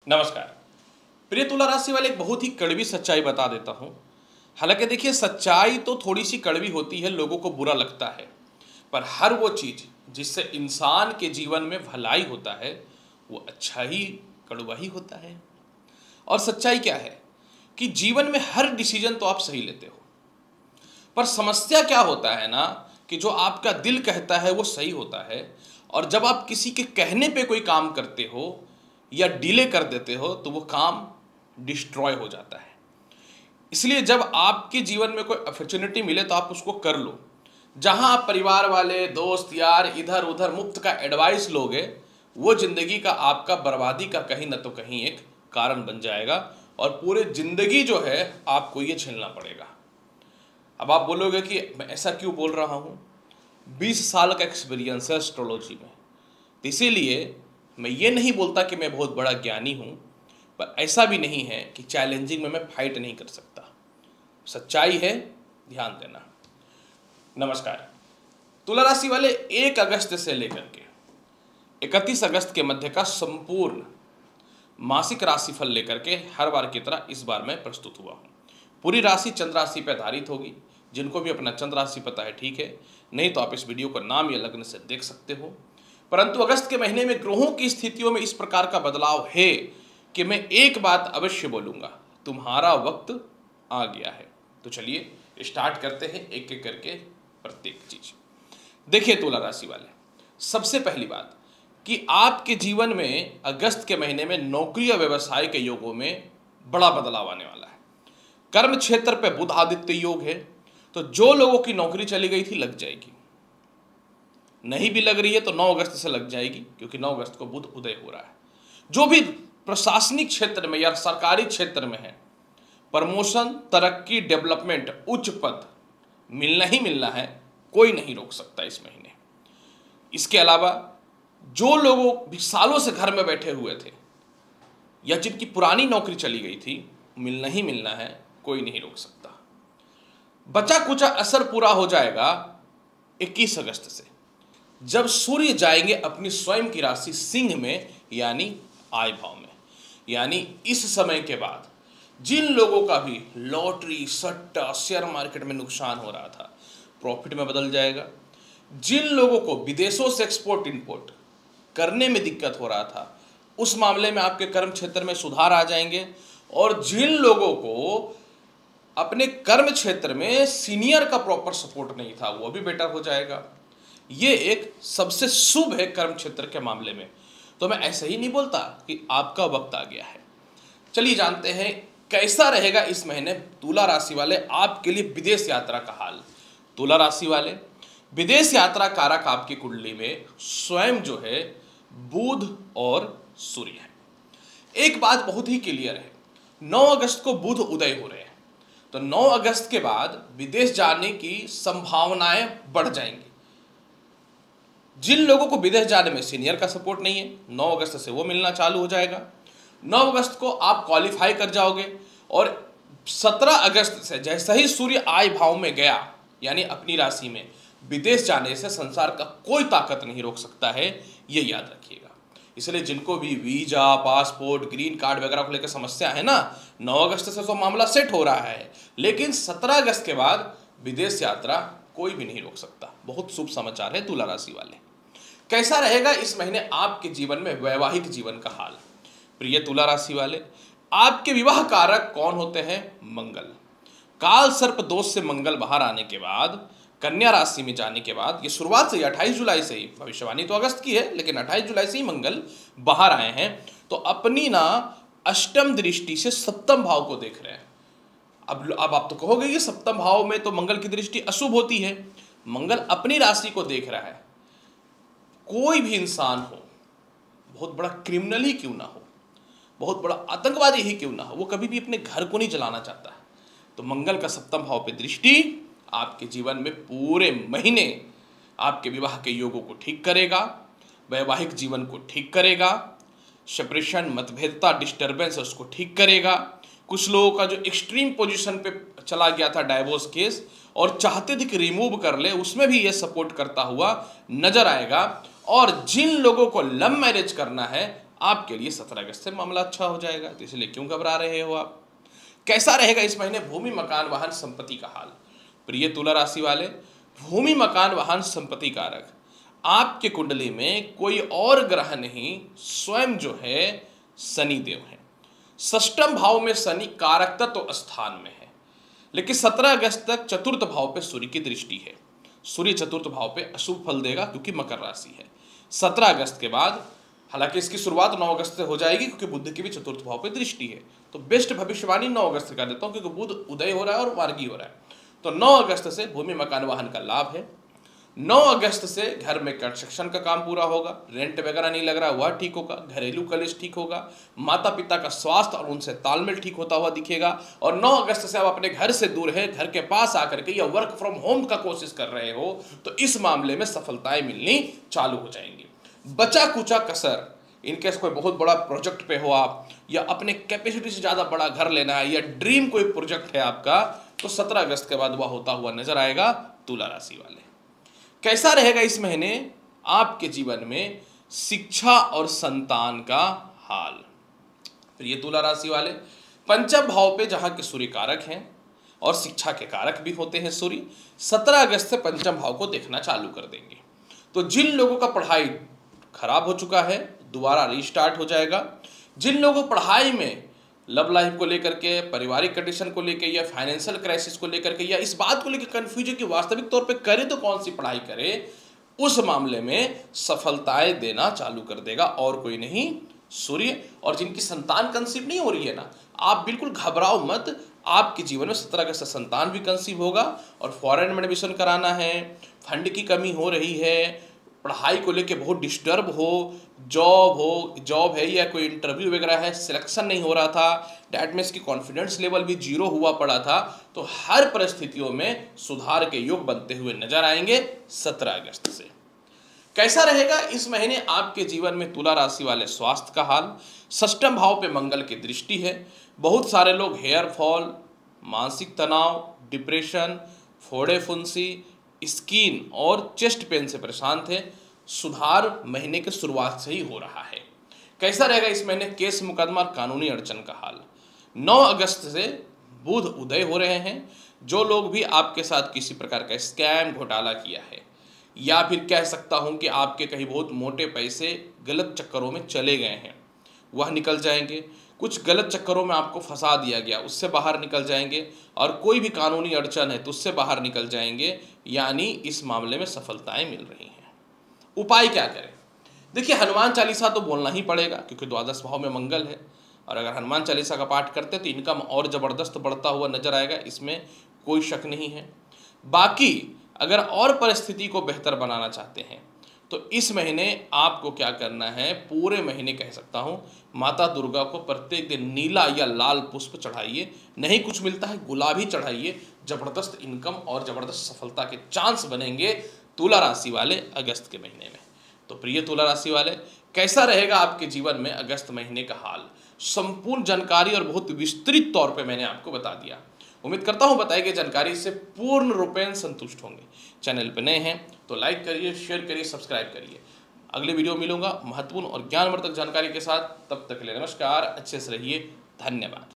नमस्कार। प्रिय तुला राशि वाले, एक बहुत ही कड़वी सच्चाई बता देता हूं। हालांकि देखिए, सच्चाई तो थोड़ी सी कड़वी होती है, लोगों को बुरा लगता है, पर हर वो चीज जिससे इंसान के जीवन में भलाई होता है वो अच्छा ही कड़वा ही होता है। और सच्चाई क्या है कि जीवन में हर डिसीजन तो आप सही लेते हो, पर समस्या क्या होता है ना कि जो आपका दिल कहता है वो सही होता है, और जब आप किसी के कहने पे कोई काम करते हो या डिले कर देते हो तो वो काम डिस्ट्रॉय हो जाता है। इसलिए जब आपके जीवन में कोई अपॉर्चुनिटी मिले तो आप उसको कर लो। जहां आप परिवार वाले, दोस्त यार इधर उधर मुफ्त का एडवाइस लोगे, वो जिंदगी का आपका बर्बादी का कहीं ना तो कहीं एक कारण बन जाएगा, और पूरे जिंदगी जो है आपको ये झेलना पड़ेगा। अब आप बोलोगे कि मैं ऐसा क्यों बोल रहा हूं? 20 साल का एक्सपीरियंस है एस्ट्रोलॉजी में, तो इसीलिए मैं ये नहीं बोलता कि मैं बहुत बड़ा ज्ञानी हूं, पर ऐसा भी नहीं है कि चैलेंजिंग में मैं फाइट नहीं कर सकता। सच्चाई है, ध्यान देना। नमस्कार। तुला राशि वाले, 1 अगस्त से लेकर के 31 अगस्त के मध्य का संपूर्ण मासिक राशिफल लेकर के हर बार की तरह इस बार मैं प्रस्तुत हुआ हूं। पूरी राशि चंद्र राशि पर आधारित होगी। जिनको भी अपना चंद्र राशि पता है ठीक है, नहीं तो आप इस वीडियो को नाम या लग्न से देख सकते हो। परंतु अगस्त के महीने में ग्रहों की स्थितियों में इस प्रकार का बदलाव है कि मैं एक बात अवश्य बोलूंगा, तुम्हारा वक्त आ गया है। तो चलिए स्टार्ट करते हैं एक एक करके प्रत्येक चीज। देखिए तुला राशि वाले, सबसे पहली बात कि आपके जीवन में अगस्त के महीने में नौकरी और व्यवसाय के योगों में बड़ा बदलाव आने वाला है। कर्म क्षेत्र पे बुध आदित्य योग है, तो जो लोगों की नौकरी चली गई थी लग जाएगी, नहीं भी लग रही है तो 9 अगस्त से लग जाएगी, क्योंकि 9 अगस्त को बुध उदय हो रहा है। जो भी प्रशासनिक क्षेत्र में या सरकारी क्षेत्र में है, प्रमोशन, तरक्की, डेवलपमेंट, उच्च पद मिलना ही मिलना है, कोई नहीं रोक सकता इस महीने। इसके अलावा जो लोगों भी सालों से घर में बैठे हुए थे या जिनकी पुरानी नौकरी चली गई थी, मिलना ही मिलना है, कोई नहीं रोक सकता। बचा कुचा असर पूरा हो जाएगा 21 अगस्त से, जब सूर्य जाएंगे अपनी स्वयं की राशि सिंह में, यानी आय भाव में। यानी इस समय के बाद जिन लोगों का भी लॉटरी, सट्टा, शेयर मार्केट में नुकसान हो रहा था, प्रॉफिट में बदल जाएगा। जिन लोगों को विदेशों से एक्सपोर्ट इंपोर्ट करने में दिक्कत हो रहा था, उस मामले में आपके कर्म क्षेत्र में सुधार आ जाएंगे। और जिन लोगों को अपने कर्म क्षेत्र में सीनियर का प्रॉपर सपोर्ट नहीं था, वो भी बेटर हो जाएगा। ये एक सबसे शुभ है कर्म क्षेत्र के मामले में। तो मैं ऐसे ही नहीं बोलता कि आपका वक्त आ गया है। चलिए जानते हैं कैसा रहेगा इस महीने तुला राशि वाले आपके लिए विदेश यात्रा का हाल। तुला राशि वाले, विदेश यात्रा कारक आपकी कुंडली में स्वयं जो है बुध और सूर्य है। एक बात बहुत ही क्लियर है, 9 अगस्त को बुध उदय हो रहे हैं, तो 9 अगस्त के बाद विदेश जाने की संभावनाएं बढ़ जाएंगी। जिन लोगों को विदेश जाने में सीनियर का सपोर्ट नहीं है, 9 अगस्त से वो मिलना चालू हो जाएगा। 9 अगस्त को आप क्वालिफाई कर जाओगे, और 17 अगस्त से जैसे ही सूर्य आय भाव में गया, यानी अपनी राशि में, विदेश जाने से संसार का कोई ताकत नहीं रोक सकता है, ये याद रखिएगा। इसलिए जिनको भी वीजा, पासपोर्ट, ग्रीन कार्ड वगैरह को लेकर समस्या है ना, 9 अगस्त से तो मामला सेट हो रहा है, लेकिन 17 अगस्त के बाद विदेश यात्रा कोई भी नहीं रोक सकता। बहुत शुभ समाचार है तुला राशि वाले। कैसा रहेगा इस महीने आपके जीवन में वैवाहिक जीवन का हाल? प्रिय तुला राशि वाले, आपके विवाह कारक कौन होते हैं? मंगल। काल सर्प दोष से मंगल बाहर आने के बाद, कन्या राशि में जाने के बाद, ये शुरुआत से 28 जुलाई से ही, भविष्यवाणी तो अगस्त की है, लेकिन 28 जुलाई से ही मंगल बाहर आए हैं, तो अपनी ना अष्टम दृष्टि से सप्तम भाव को देख रहे हैं। अब आप तो कहोगे कि सप्तम भाव में तो मंगल की दृष्टि अशुभ होती है। मंगल अपनी राशि को देख रहा है। कोई भी इंसान हो, बहुत बड़ा क्रिमिनल ही क्यों ना हो, बहुत बड़ा आतंकवादी ही क्यों ना हो, वो कभी भी अपने घर को नहीं जलाना चाहता है। तो मंगल का सप्तम भाव पे दृष्टि आपके जीवन में पूरे महीने आपके विवाह के योगों को ठीक करेगा, वैवाहिक जीवन को ठीक करेगा, सेपरेशन, मतभेदता, डिस्टर्बेंस है उसको ठीक करेगा। कुछ लोगों का जो एक्सट्रीम पोजीशन पे चला गया था डाइवोर्स केस, और चाहते थे कि रिमूव कर ले, उसमें भी ये सपोर्ट करता हुआ नजर आएगा। और जिन लोगों को लव मैरिज करना है, आपके लिए 17 अगस्त से मामला अच्छा हो जाएगा, तो इसलिए क्यों घबरा रहे हो आप। कैसा रहेगा इस महीने भूमि मकान वाहन संपत्ति का हाल। प्रिय तुला राशि वाले, भूमि मकान वाहन संपत्ति कारक आपके कुंडली में कोई और ग्रह नहीं, स्वयं जो है शनि देव है। षष्ठम भाव में शनि कारक तत्व स्थान में है, लेकिन 17 अगस्त तक चतुर्थ भाव पे सूर्य की दृष्टि है। सूर्य चतुर्थ भाव पे अशुभ फल देगा क्योंकि मकर राशि है। 17 अगस्त के बाद, हालांकि इसकी शुरुआत 9 अगस्त से हो जाएगी क्योंकि बुध की भी चतुर्थ भाव पे दृष्टि है, तो बेस्ट भविष्यवाणी 9 अगस्त कर देता हूं क्योंकि बुध उदय हो रहा है और मार्गी हो रहा है। तो 9 अगस्त से भूमि मकान वाहन का लाभ है। 9 अगस्त से घर में कंस्ट्रक्शन का काम पूरा होगा, रेंट वगैरह नहीं लग रहा वह ठीक होगा, घरेलू कलेश ठीक होगा, माता पिता का स्वास्थ्य और उनसे तालमेल ठीक होता हुआ दिखेगा। और 9 अगस्त से आप अपने घर से दूर है, घर के पास आकर के या वर्क फ्रॉम होम का कोशिश कर रहे हो, तो इस मामले में सफलताएं मिलनी चालू हो जाएंगी। बचा कुचा कसर, इनकेस कोई बहुत बड़ा प्रोजेक्ट पे हो आप, या अपने कैपेसिटी से ज़्यादा बड़ा घर लेना है, या ड्रीम कोई प्रोजेक्ट है आपका, तो 17 अगस्त के बाद वह होता हुआ नजर आएगा तुला राशि वाले। कैसा रहेगा इस महीने आपके जीवन में शिक्षा और संतान का हाल। प्रिय तुला राशि वाले, पंचम भाव पे जहां के सूर्य कारक हैं और शिक्षा के कारक भी होते हैं सूर्य, 17 अगस्त से पंचम भाव को देखना चालू कर देंगे। तो जिन लोगों का पढ़ाई खराब हो चुका है दोबारा रीस्टार्ट हो जाएगा। जिन लोगों को पढ़ाई में लव लाइफ को लेकर के, पारिवारिक कंडीशन को लेकर, या फाइनेंशियल क्राइसिस को लेकर के, या इस बात को लेकर कंफ्यूज है कि वास्तविक तौर पे करे तो कौन सी पढ़ाई करे, उस मामले में सफलताएं देना चालू कर देगा और कोई नहीं, सूर्य। और जिनकी संतान कंसीव नहीं हो रही है ना, आप बिल्कुल घबराओ मत, आपके जीवन में 17 अगस्त से संतान भी कंसीव होगा। और फॉरेन में एडमिशन कराना है, फंड की कमी हो रही है, पढ़ाई को लेके बहुत डिस्टर्ब हो, जॉब है या कोई इंटरव्यू वगैरह है, सिलेक्शन नहीं हो रहा था, डैट मीन्स की कॉन्फिडेंस लेवल भी 0 हुआ पड़ा था, तो हर परिस्थितियों में सुधार के योग बनते हुए नजर आएंगे 17 अगस्त से। कैसा रहेगा इस महीने आपके जीवन में तुला राशि वाले स्वास्थ्य का हाल। षष्ठम भाव पे मंगल की दृष्टि है। बहुत सारे लोग हेयर फॉल, मानसिक तनाव, डिप्रेशन, फोड़े फुंसी, स्किन और चेस्ट पेन से परेशान थे। सुधार महीने के शुरुआत से ही हो रहा है। कैसा रहेगा इस महीने केस मुकदमा और कानूनी अड़चन का हाल। 9 अगस्त से बुध उदय हो रहे हैं। जो लोग भी आपके साथ किसी प्रकार का स्कैम घोटाला किया है, या फिर कह सकता हूं कि आपके कहीं बहुत मोटे पैसे गलत चक्करों में चले गए हैं, वह निकल जाएंगे। कुछ गलत चक्करों में आपको फंसा दिया गया, उससे बाहर निकल जाएंगे। और कोई भी कानूनी अड़चन है तो उससे बाहर निकल जाएंगे, यानी इस मामले में सफलताएं मिल रही हैं। उपाय क्या करें? देखिए, हनुमान चालीसा तो बोलना ही पड़ेगा क्योंकि द्वादश भाव में मंगल है, और अगर हनुमान चालीसा का पाठ करते तो इनकम और ज़बरदस्त बढ़ता हुआ नजर आएगा, इसमें कोई शक नहीं है। बाकी अगर और परिस्थिति को बेहतर बनाना चाहते हैं तो इस महीने आपको क्या करना है, पूरे महीने कह सकता हूँ, माता दुर्गा को प्रत्येक दिन नीला या लाल पुष्प चढ़ाइए। नहीं कुछ मिलता है गुलाबी चढ़ाइए, जबरदस्त इनकम और जबरदस्त सफलता के चांस बनेंगे तुला राशि वाले अगस्त के महीने में। तो प्रिय तुला राशि वाले, कैसा रहेगा आपके जीवन में अगस्त महीने का हाल, संपूर्ण जानकारी और बहुत विस्तृत तौर पे मैंने आपको बता दिया। उम्मीद करता हूं बताई गई जानकारी से पूर्ण रूपेण संतुष्ट होंगे। चैनल पे नए हैं तो लाइक करिए, शेयर करिए, सब्सक्राइब करिए। अगले वीडियो मिलूंगा महत्वपूर्ण और ज्ञानवर्धक जानकारी के साथ। तब तक के लिए नमस्कार, अच्छे से रहिए, धन्यवाद।